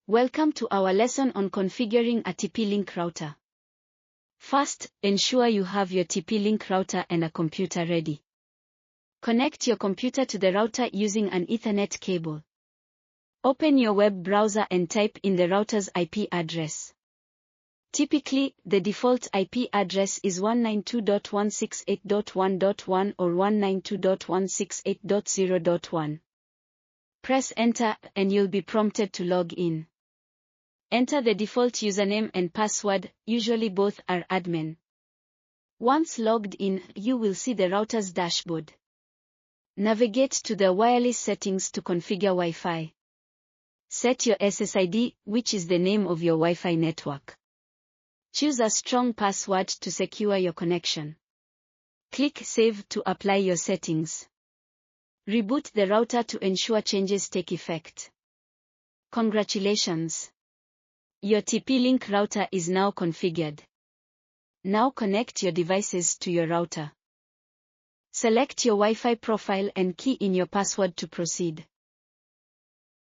Welcome to our lesson on configuring a TP-Link router. First, ensure you have your TP-Link router and a computer ready. Connect your computer to the router using an Ethernet cable. Open your web browser and type in the router's IP address. Typically, the default IP address is 192.168.1.1 or 192.168.0.1. Press Enter and you'll be prompted to log in. Enter the default username and password, usually both are admin. Once logged in, you will see the router's dashboard. Navigate to the wireless settings to configure Wi-Fi. Set your SSID, which is the name of your Wi-Fi network. Choose a strong password to secure your connection. Click Save to apply your settings. Reboot the router to ensure changes take effect. Congratulations! Your TP-Link router is now configured. Now connect your devices to your router. Select your Wi-Fi profile and key in your password to proceed.